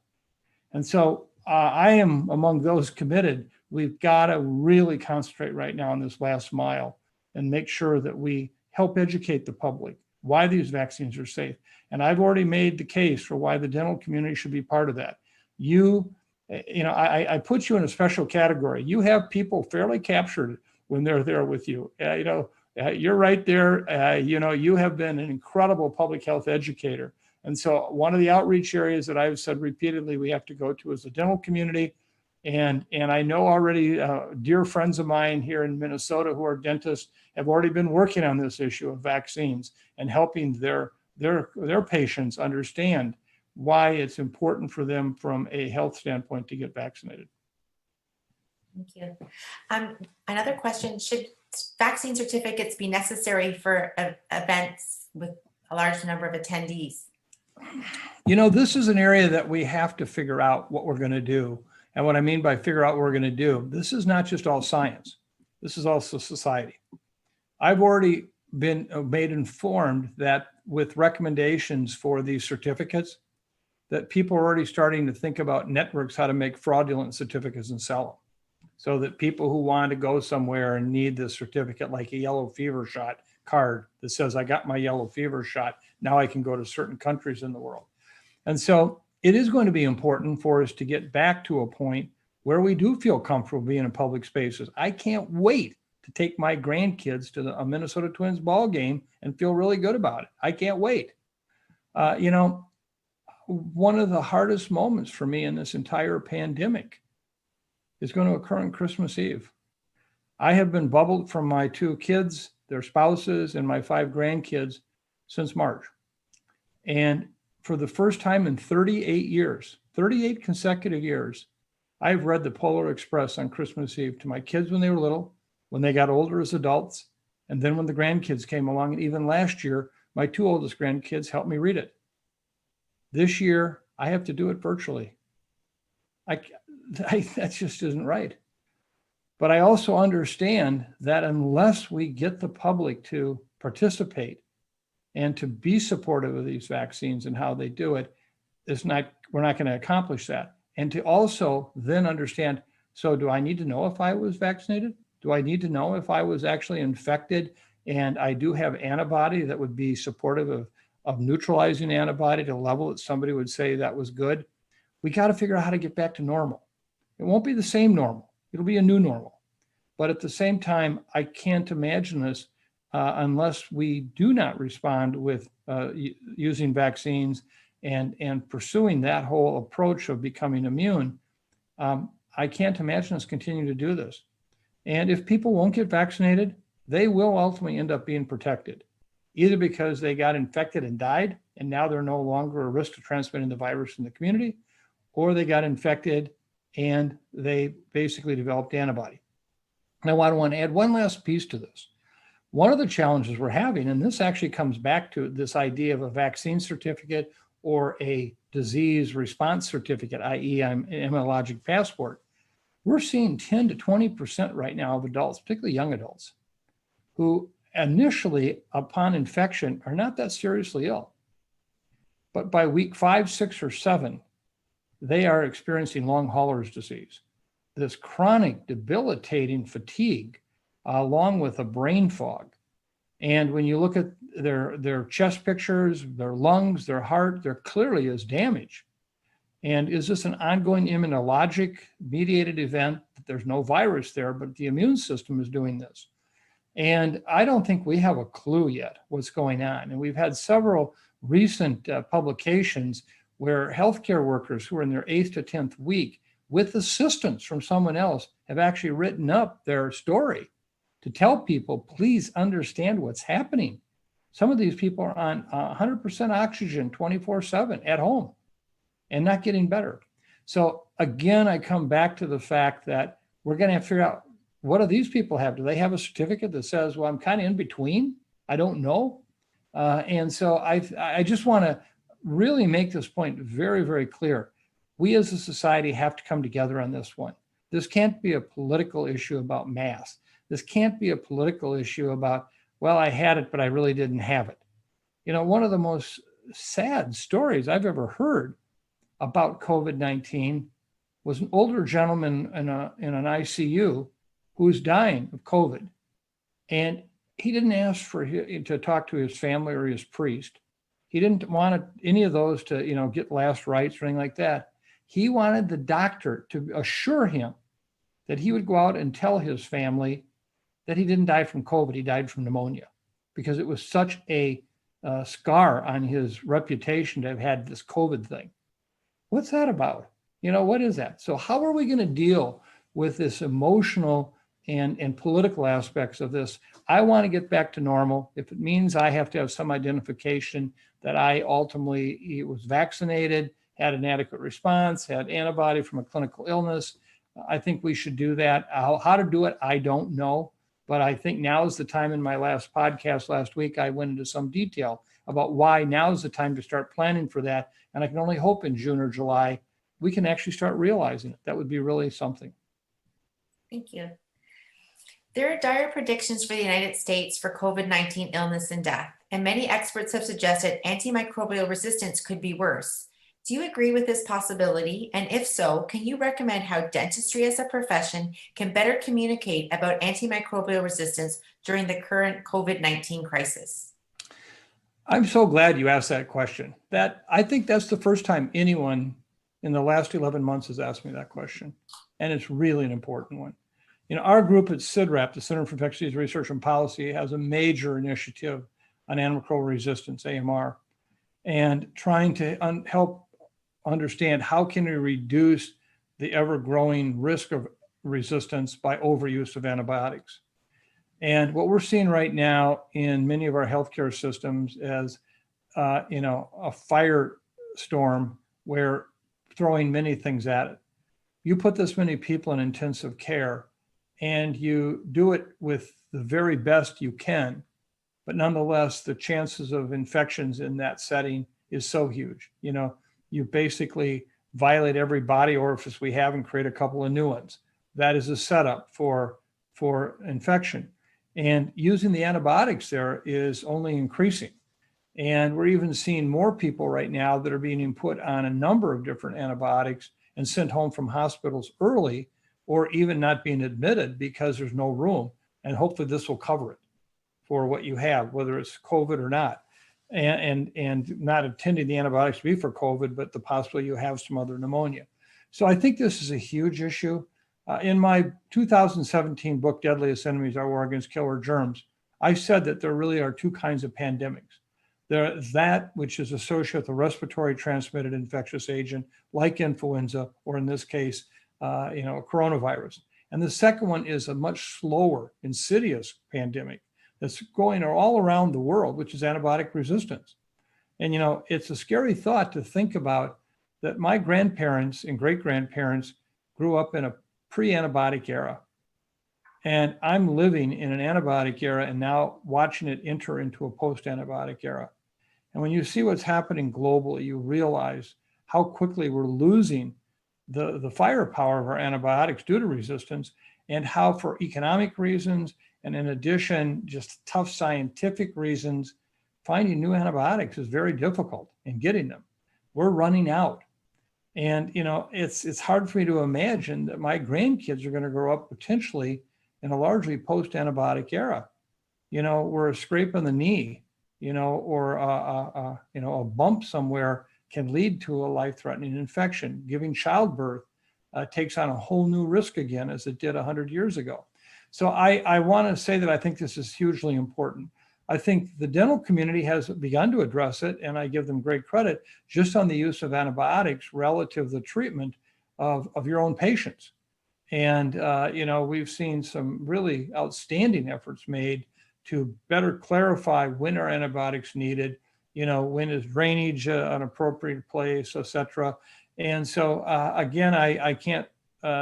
And so I am among those committed. We've got to really concentrate right now on this last mile and make sure that we help educate the public why these vaccines are safe. And I've already made the case for why the dental community should be part of that. I put you in a special category. You have people fairly captured when they're there with you. You're right there. You have been an incredible public health educator. And so one of the outreach areas that I've said repeatedly we have to go to is the dental community. And I know already dear friends of mine here in Minnesota who are dentists have already been working on this issue of vaccines and helping their patients understand why it's important for them from a health standpoint to get vaccinated. Thank you. Another question, should vaccine certificates be necessary for events with a large number of attendees? This is an area that we have to figure out what we're going to do. And what I mean by figure out what we're going to do, this is not just all science. This is also society. I've already been made informed that with recommendations for these certificates, that people are already starting to think about networks, how to make fraudulent certificates and sell them. So that people who want to go somewhere and need the certificate, like a yellow fever shot card that says, I got my yellow fever shot, now I can go to certain countries in the world. And so it is going to be important for us to get back to a point where we do feel comfortable being in public spaces. I can't wait to take my grandkids to a Minnesota Twins ball game and feel really good about it. I can't wait. One of the hardest moments for me in this entire pandemic is going to occur on Christmas Eve. I have been bubbled from my 2 kids, their spouses, and my 5 grandkids since March. And for the first time in 38 years, 38 consecutive years, I've read the Polar Express on Christmas Eve to my kids when they were little, when they got older as adults, and then when the grandkids came along. And even last year, my 2 oldest grandkids helped me read it. This year, I have to do it virtually. That just isn't right. But I also understand that unless we get the public to participate and to be supportive of these vaccines and how they do it, we're not going to accomplish that. And to also then understand, so do I need to know if I was vaccinated? Do I need to know if I was actually infected and I do have antibody that would be supportive of neutralizing antibody to a level that somebody would say that was good? We got to figure out how to get back to normal. It won't be the same normal. It'll be a new normal. But at the same time, I can't imagine this unless we do not respond with using vaccines and pursuing that whole approach of becoming immune. I can't imagine us continuing to do this. And if people won't get vaccinated, they will ultimately end up being protected, either because they got infected and died, and now they're no longer a risk of transmitting the virus in the community, or they got infected and they basically developed antibody. Now, I want to add one last piece to this. One of the challenges we're having, and this actually comes back to this idea of a vaccine certificate or a disease response certificate, i.e. I'm an allergic passport, we're seeing 10 to 20% right now of adults, particularly young adults, who initially upon infection are not that seriously ill. But by week 5, 6, or 7, they are experiencing long haulers disease, this chronic debilitating fatigue, along with a brain fog. And when you look at their chest pictures, their lungs, their heart, there clearly is damage. And is this an ongoing immunologic mediated event? There's no virus there, but the immune system is doing this. And I don't think we have a clue yet what's going on. And we've had several recent publications where healthcare workers who are in their 8th to 10th week, with assistance from someone else, have actually written up their story to tell people, please understand what's happening. Some of these people are on 100% oxygen 24/7 at home and not getting better. So again, I come back to the fact that we're going to have to figure out, what do these people have? Do they have a certificate that says, well, I'm kind of in between? I don't know. And so I just want to really make this point very, very clear. We as a society have to come together on this one. This can't be a political issue about masks. This can't be a political issue about, well, I had it, but I really didn't have it. You know, one of the most sad stories I've ever heard about COVID-19 was an older gentleman in an ICU who was dying of COVID. And he didn't ask to talk to his family or his priest. He didn't want any of those to, get last rites or anything like that. He wanted the doctor to assure him that he would go out and tell his family that he didn't die from COVID, he died from pneumonia, because it was such a scar on his reputation to have had this COVID thing. What's that about? What is that? So how are we going to deal with this emotional and political aspects of this? I want to get back to normal. If it means I have to have some identification that I ultimately was vaccinated, had an adequate response, had antibody from a clinical illness, I think we should do that. How to do it, I don't know. But I think now is the time. In my last podcast last week, I went into some detail about why now is the time to start planning for that. And I can only hope in June or July, we can actually start realizing it. That would be really something. Thank you. There are dire predictions for the United States for COVID-19 illness and death, and many experts have suggested antimicrobial resistance could be worse. Do you agree with this possibility? And if so, can you recommend how dentistry as a profession can better communicate about antimicrobial resistance during the current COVID-19 crisis? I'm so glad you asked that question. I think that's the first time anyone in the last 11 months has asked me that question. And it's really an important one. Our group at CIDRAP, the Center for Infectious Disease Research and Policy, has a major initiative on antimicrobial resistance, AMR, and trying to help understand how can we reduce the ever-growing risk of resistance by overuse of antibiotics. And what we're seeing right now in many of our healthcare systems is, a firestorm where throwing many things at it. You put this many people in intensive care and you do it with the very best you can, but nonetheless, the chances of infections in that setting is so huge. You basically violate every body orifice we have and create a couple of new ones. That is a setup for infection. And using the antibiotics there is only increasing. And we're even seeing more people right now that are being put on a number of different antibiotics and sent home from hospitals early, or even not being admitted because there's no room. And hopefully this will cover it for what you have, whether it's COVID or not. And not intending the antibiotics to be for COVID, but the possibility you have some other pneumonia. So I think this is a huge issue. In my 2017 book, Deadliest Enemies, War Against Killer Germs, I said that there really are two kinds of pandemics. There's that which is associated with a respiratory transmitted infectious agent like influenza, or in this case, a coronavirus. And the second one is a much slower, insidious pandemic that's going all around the world, which is antibiotic resistance. And, it's a scary thought to think about that my grandparents and great-grandparents grew up in a pre-antibiotic era. And I'm living in an antibiotic era and now watching it enter into a post-antibiotic era. And when you see what's happening globally, you realize how quickly we're losing the firepower of our antibiotics due to resistance, and how for economic reasons, and in addition, just tough scientific reasons, finding new antibiotics is very difficult and getting them. We're running out. And, it's hard for me to imagine that my grandkids are going to grow up potentially in a largely post-antibiotic era, where a scrape on the knee, or a bump somewhere can lead to a life-threatening infection. Giving childbirth takes on a whole new risk again, as it did 100 years ago. So I want to say that I think this is hugely important. I think the dental community has begun to address it, and I give them great credit just on the use of antibiotics relative to the treatment of your own patients. And, we've seen some really outstanding efforts made to better clarify when are antibiotics needed, when is drainage an appropriate place, et cetera. And so, again, I can't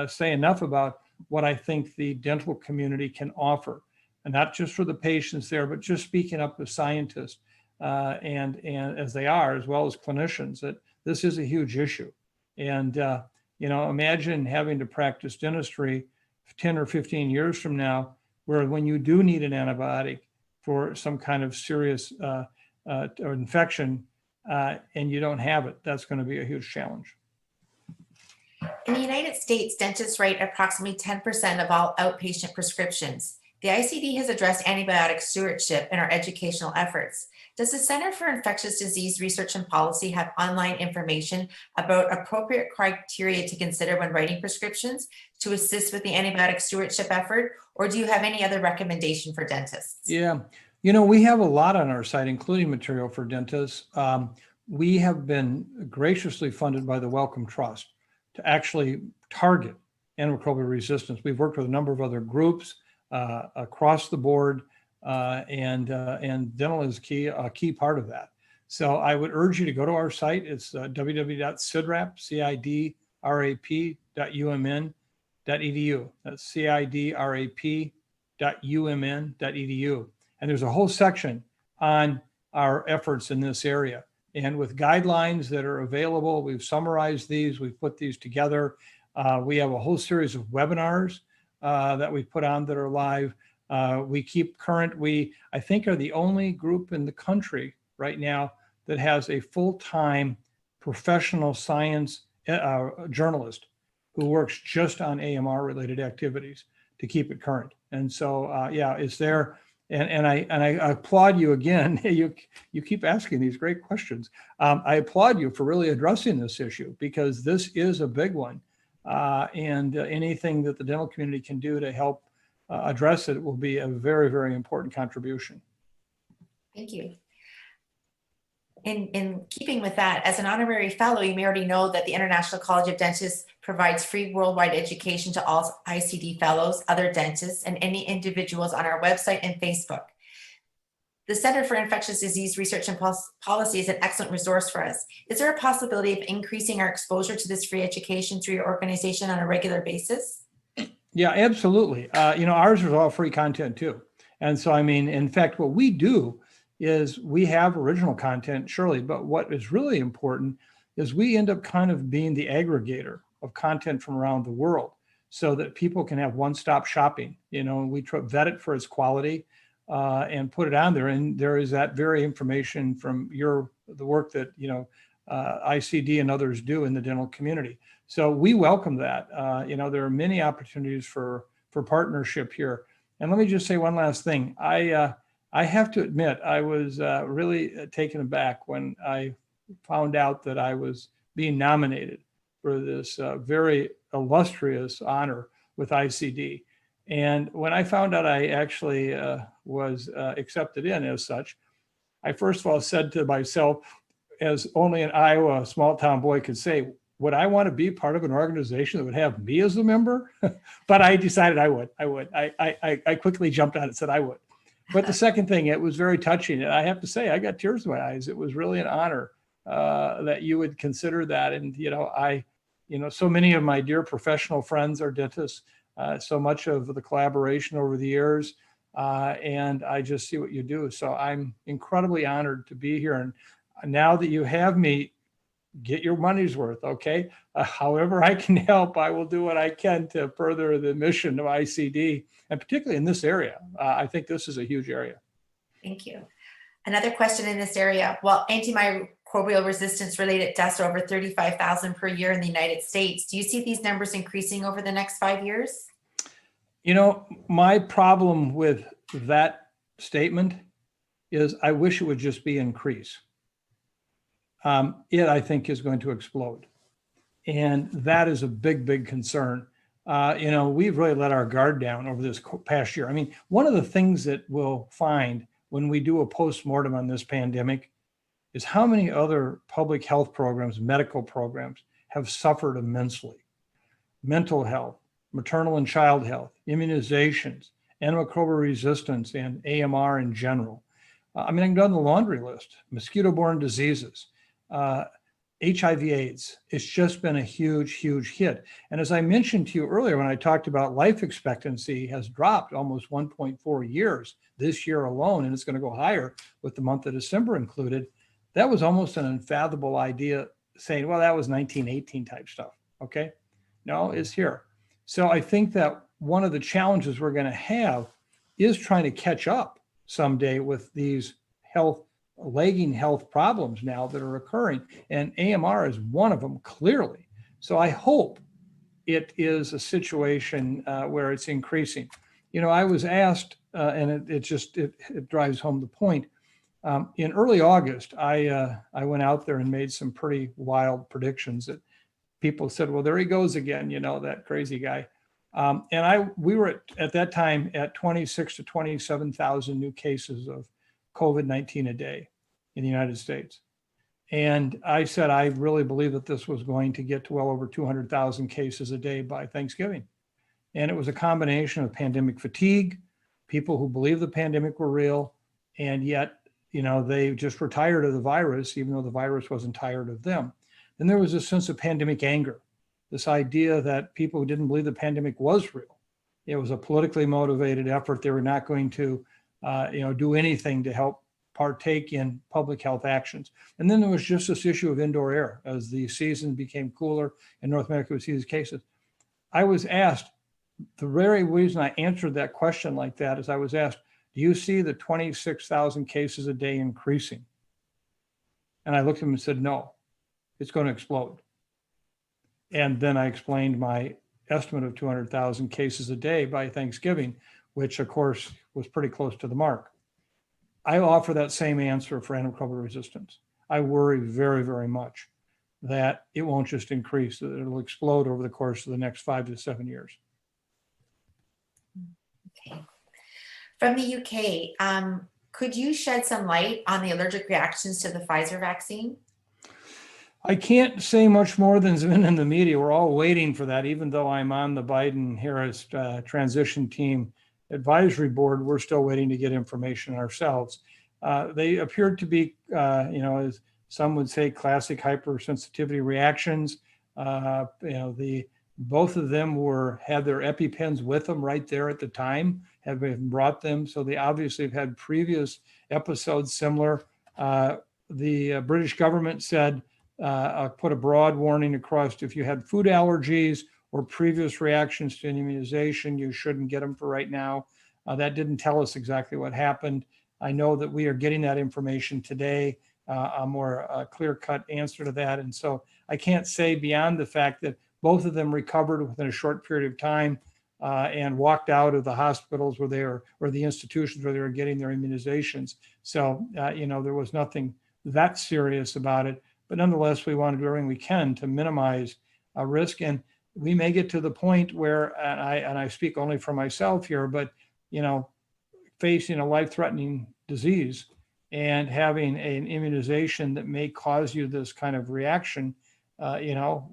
say enough about what I think the dental community can offer, and not just for the patients there, but just speaking up as scientists and as they are, as well as clinicians, that this is a huge issue. And, imagine having to practice dentistry 10 or 15 years from now, where when you do need an antibiotic for some kind of serious or infection and you don't have it, that's going to be a huge challenge. In the United States, dentists write approximately 10% of all outpatient prescriptions. The ICD has addressed antibiotic stewardship in our educational efforts. Does the Center for Infectious Disease Research and Policy have online information about appropriate criteria to consider when writing prescriptions to assist with the antibiotic stewardship effort, or do you have any other recommendation for dentists? Yeah, we have a lot on our site, including material for dentists. We have been graciously funded by the Wellcome Trust to actually target antimicrobial resistance. We've worked with a number of other groups across the board, and dental is a key part of that. So I would urge you to go to our site. It's www.cidrap.umn.edu. That's cidrap.umn.edu. And there's a whole section on our efforts in this area. And with guidelines that are available, we've summarized these, we've put these together. We have a whole series of webinars that we put on that are live. We keep current. We, I think, are the only group in the country right now that has a full-time professional science journalist who works just on AMR-related activities to keep it current. And so, yeah, it's there. And I applaud you again. You keep asking these great questions. I applaud you for really addressing this issue, because this is a big one. And anything that the dental community can do to help address it will be a very, very important contribution. Thank you. In keeping with that, as an honorary fellow, you may already know that the International College of Dentists provides free worldwide education to all ICD fellows, other dentists, and any individuals on our website and Facebook. The Center for Infectious Disease Research and Policy is an excellent resource for us. Is there a possibility of increasing our exposure to this free education through your organization on a regular basis? Yeah, absolutely. Ours is all free content too. And so, in fact, what we do is we have original content, surely, but what is really important is we end up kind of being the aggregator of content from around the world so that people can have one-stop shopping. We vet it for its quality and put it on there. And there is that very information from the work that, ICD and others do in the dental community. So we welcome that. There are many opportunities for partnership here. And let me just say one last thing. I have to admit, I was really taken aback when I found out that I was being nominated for this very illustrious honor with ICD. And when I found out I actually was accepted in as such, I first of all said to myself, as only an Iowa small town boy could say, would I want to be part of an organization that would have me as a member? But I decided I would. I quickly jumped on it and said I would. But the second thing, it was very touching. And I have to say, I got tears in my eyes. It was really an honor that you would consider that. And, so many of my dear professional friends are dentists, so much of the collaboration over the years. And I just see what you do. So I'm incredibly honored to be here. And now that you have me, get your money's worth, okay? However I can help, I will do what I can to further the mission of ICD, and particularly in this area. I think this is a huge area. Thank you. Another question in this area. Well, antimicrobial resistance related deaths are over 35,000 per year in the United States. Do you see these numbers increasing over the next 5 years? You know, my problem with that statement is I wish it would just be increase. It, I think, is going to explode. And that is a big, big concern. You know, we've really let our guard down over this past year. I mean, one of the things that we'll find when we do a postmortem on this pandemic is how many other public health programs, medical programs have suffered immensely. Mental health, maternal and child health, immunizations, antimicrobial resistance, and AMR in general. I mean, I can go down the laundry list, mosquito-borne diseases, HIV/AIDS. It's just been a huge, huge hit. And as I mentioned to you earlier, when I talked about life expectancy has dropped almost 1.4 years this year alone, and it's going to go higher with the month of December included, that was almost an unfathomable idea saying, well, that was 1918 type stuff. Okay. No, it's here. So I think that one of the challenges we're going to have is trying to catch up someday with these lagging health problems now that are occurring. And AMR is one of them, clearly. So I hope it is a situation where it's increasing. You know, I was asked, and it drives home the point. In early August, I went out there and made some pretty wild predictions that people said, well, there he goes again, you know, that crazy guy. And we were at that time at 26 to 27,000 new cases of COVID-19 a day in the United States. And I said, I really believe that this was going to get to well over 200,000 cases a day by Thanksgiving. And it was a combination of pandemic fatigue, people who believed the pandemic were real, and yet, you know, they just were tired of the virus, even though the virus wasn't tired of them. Then there was a sense of pandemic anger, this idea that people who didn't believe the pandemic was real. It was a politically motivated effort. They were not going to, do anything to help partake in public health actions. And then there was just this issue of indoor air as the season became cooler in North America, we see these cases. I was asked, the very reason I answered that question like that is I was asked, do you see the 26,000 cases a day increasing? And I looked at him and said, no, it's going to explode. And then I explained my estimate of 200,000 cases a day by Thanksgiving, which of course was pretty close to the mark. I offer that same answer for antimicrobial resistance. I worry very, very much that it won't just increase, that it'll explode over the course of the next 5 to 7 years. Okay. From the UK, could you shed some light on the allergic reactions to the Pfizer vaccine? I can't say much more than's been in the media. We're all waiting for that, even though I'm on the Biden-Harris transition team advisory board. We're still waiting to get information ourselves. They appeared to be, as some would say, classic hypersensitivity reactions. Both of them had their EpiPens with them right there at the time, have been brought them. So they obviously have had previous episodes similar. The British government said, put a broad warning across if you had food allergies or previous reactions to an immunization, you shouldn't get them for right now. That didn't tell us exactly what happened. I know that we are getting that information today, a more clear-cut answer to that. And so I can't say beyond the fact that both of them recovered within a short period of time and walked out of the hospitals or the institutions where they were getting their immunizations. So, there was nothing that serious about it. But nonetheless, we want to do everything we can to minimize risk. And we may get to the point where, and I speak only for myself here, but, facing a life-threatening disease and having an immunization that may cause you this kind of reaction,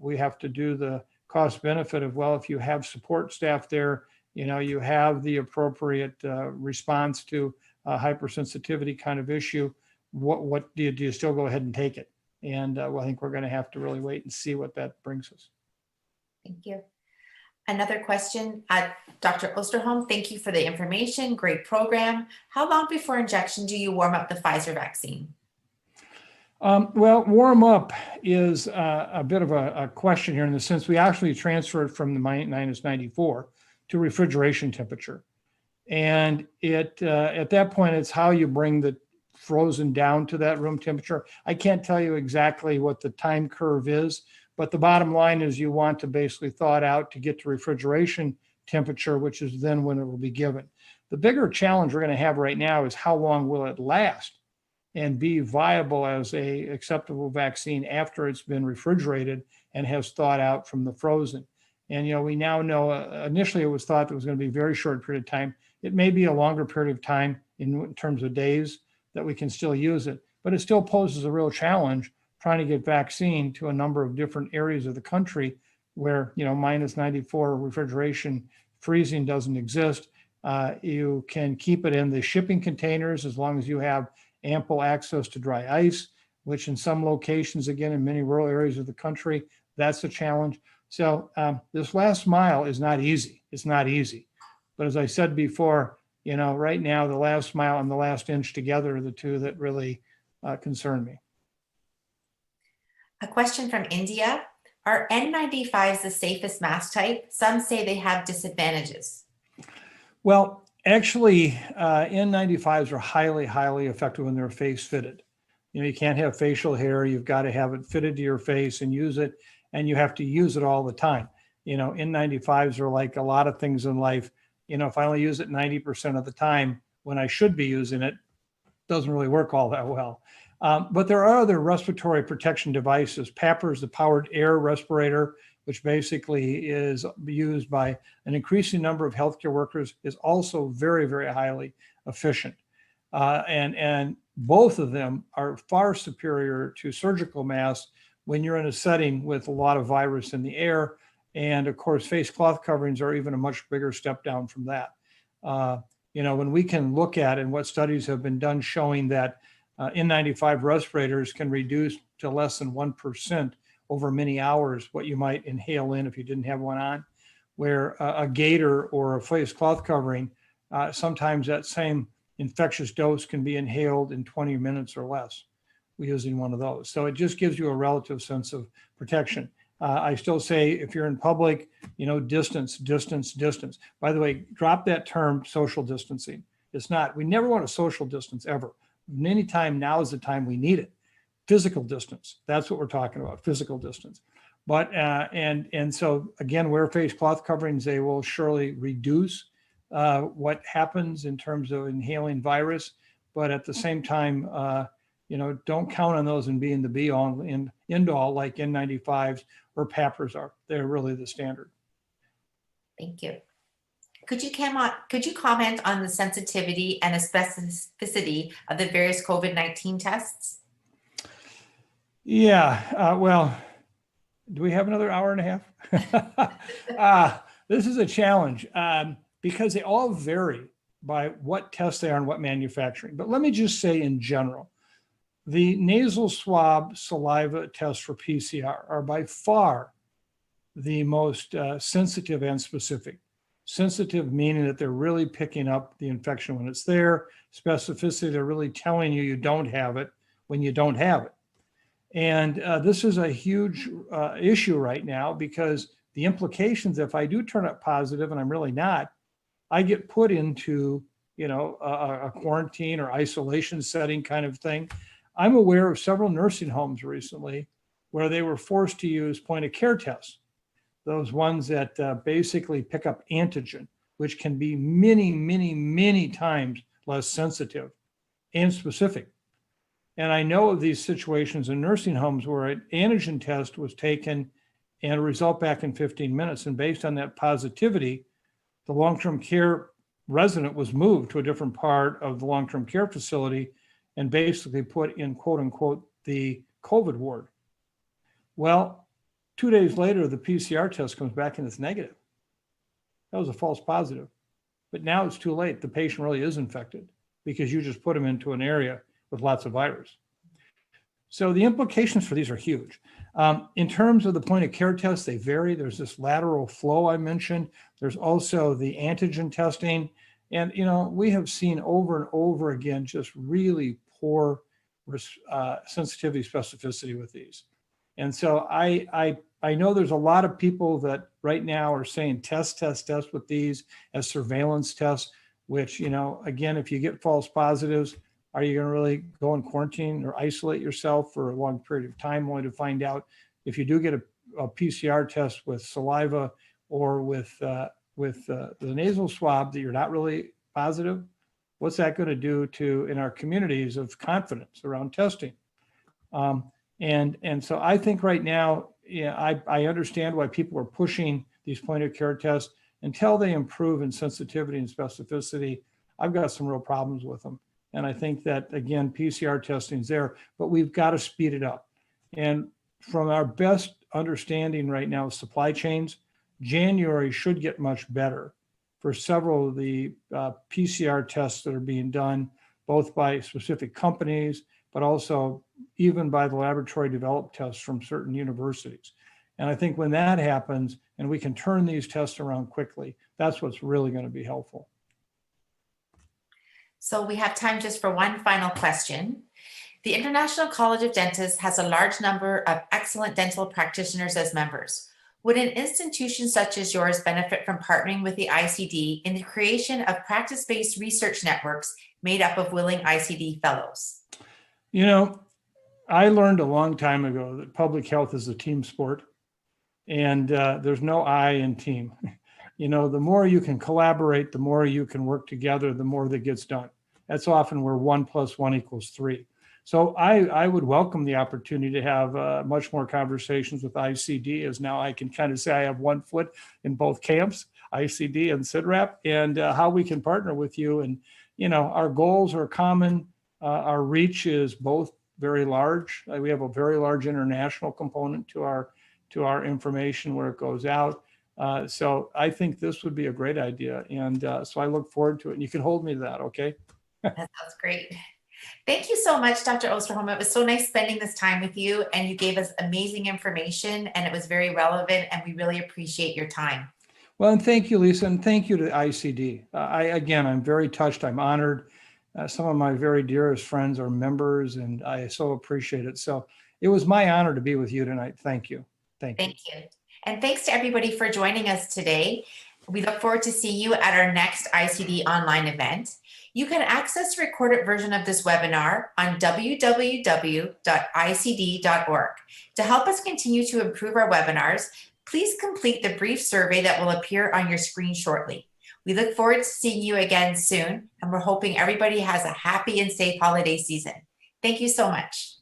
we have to do the cost benefit of, well, if you have support staff there, you have the appropriate response to a hypersensitivity kind of issue, what do you still go ahead and take it? And I think we're going to have to really wait and see what that brings us. Thank you. Another question, Dr. Osterholm, thank you for the information. Great program. How long before injection do you warm up the Pfizer vaccine? Well, warm up is a bit of a question here in the sense we actually transfer it from the minus 94 to refrigeration temperature. And at that point, it's how you bring the frozen down to that room temperature. I can't tell you exactly what the time curve is, but the bottom line is you want to basically thaw it out to get to refrigeration temperature, which is then when it will be given. The bigger challenge we're going to have right now is how long will it last and be viable as a acceptable vaccine after it's been refrigerated and has thawed out from the frozen. And we now know initially it was thought that it was going to be a very short period of time. It may be a longer period of time in terms of days that we can still use it, but it still poses a real challenge trying to get vaccine to a number of different areas of the country where minus 94 refrigeration freezing doesn't exist. You can keep it in the shipping containers as long as you have ample access to dry ice, which in some locations, again, in many rural areas of the country, that's a challenge. So this last mile is not easy. It's not easy. But as I said before, right now, the last mile and the last inch together are the two that really concern me. A question from India. Are N95s the safest mask type? Some say they have disadvantages. Well, actually, N95s are highly, highly effective when they're face fitted. You can't have facial hair. You've got to have it fitted to your face and use it, and you have to use it all the time. N95s are like a lot of things in life. If I only use it 90% of the time when I should be using it, doesn't really work all that well. But there are other respiratory protection devices. PAPR is the powered air respirator, which basically is used by an increasing number of healthcare workers, is also very, very highly efficient. And both of them are far superior to surgical masks when you're in a setting with a lot of virus in the air. And of course, face cloth coverings are even a much bigger step down from that. When we can look at and what studies have been done showing that N95 respirators can reduce to less than 1% over many hours what you might inhale in if you didn't have one on, where a gaiter or a face cloth covering, sometimes that same infectious dose can be inhaled in 20 minutes or less using one of those. So it just gives you a relative sense of protection. I still say if you're in public, distance, distance, distance. By the way, drop that term social distancing. It's not, we never want a social distance ever. Anytime now is the time we need it. Physical distance, that's what we're talking about, physical distance. But, and so again, wear face cloth coverings, they will surely reduce what happens in terms of inhaling virus. But at the same time, don't count on those and being the be all and end all like N95s or PAPRs are. They're really the standard. Thank you. Could you comment on the sensitivity and specificity of the various COVID-19 tests? Yeah, well, do we have another hour and a half? This is a challenge because they all vary by what tests they are and what manufacturing. But let me just say in general, the nasal swab saliva tests for PCR are by far the most sensitive and specific. Sensitive meaning that they're really picking up the infection when it's there. Specificity, they're really telling you you don't have it when you don't have it. And this is a huge issue right now because the implications, if I do turn up positive and I'm really not, I get put into, a quarantine or isolation setting kind of thing. I'm aware of several nursing homes recently where they were forced to use point of care tests. Those ones that basically pick up antigen, which can be many, many, many times less sensitive and specific. And I know of these situations in nursing homes where an antigen test was taken and a result back in 15 minutes. And based on that positivity, the long-term care resident was moved to a different part of the long-term care facility and basically put in, quote unquote, the COVID ward. Well, 2 days later, the PCR test comes back and it's negative. That was a false positive. But now it's too late. The patient really is infected because you just put them into an area with lots of virus. So the implications for these are huge. In terms of the point of care tests, they vary. There's this lateral flow I mentioned. There's also the antigen testing. And, we have seen over and over again, just really poor sensitivity specificity with these. And so I know there's a lot of people that right now are saying test with these as surveillance tests, which, again, if you get false positives, are you going to really go in quarantine or isolate yourself for a long period of time only to find out if you do get a PCR test with saliva or with the nasal swab that you're not really positive? What's that going to do to in our communities of confidence around testing? And so I think right now, I understand why people are pushing these point of care tests until they improve in sensitivity and specificity. I've got some real problems with them. And I think that, again, PCR testing is there, but we've got to speed it up. And from our best understanding right now, supply chains, January should get much better for several of the PCR tests that are being done, both by specific companies, but also even by the laboratory developed tests from certain universities. And I think when that happens and we can turn these tests around quickly, that's what's really going to be helpful. So we have time just for one final question. The International College of Dentists has a large number of excellent dental practitioners as members. Would an institution such as yours benefit from partnering with the ICD in the creation of practice-based research networks made up of willing ICD fellows? I learned a long time ago that public health is a team sport, and there's no I in team. The more you can collaborate, the more you can work together, the more that gets done. That's often where 1 + 1 = 3. So I would welcome the opportunity to have much more conversations with ICD, as now I can kind of say I have one foot in both camps, ICD and CIDRAP, and how we can partner with you. And, our goals are common. Our reach is both very large. We have a very large international component to our information where it goes out. So I think this would be a great idea. And so I look forward to it. And you can hold me to that, okay? That sounds great. Thank you so much, Dr. Osterholm. It was so nice spending this time with you, and you gave us amazing information, and it was very relevant, and we really appreciate your time. Well, and thank you, Lisa, and thank you to ICD. I'm very touched. I'm honored. Some of my very dearest friends are members, and I so appreciate it. So it was my honor to be with you tonight. Thank you. Thank you. And thanks to everybody for joining us today. We look forward to seeing you at our next ICD online event. You can access the recorded version of this webinar on www.icd.org. To help us continue to improve our webinars, please complete the brief survey that will appear on your screen shortly. We look forward to seeing you again soon, and we're hoping everybody has a happy and safe holiday season. Thank you so much.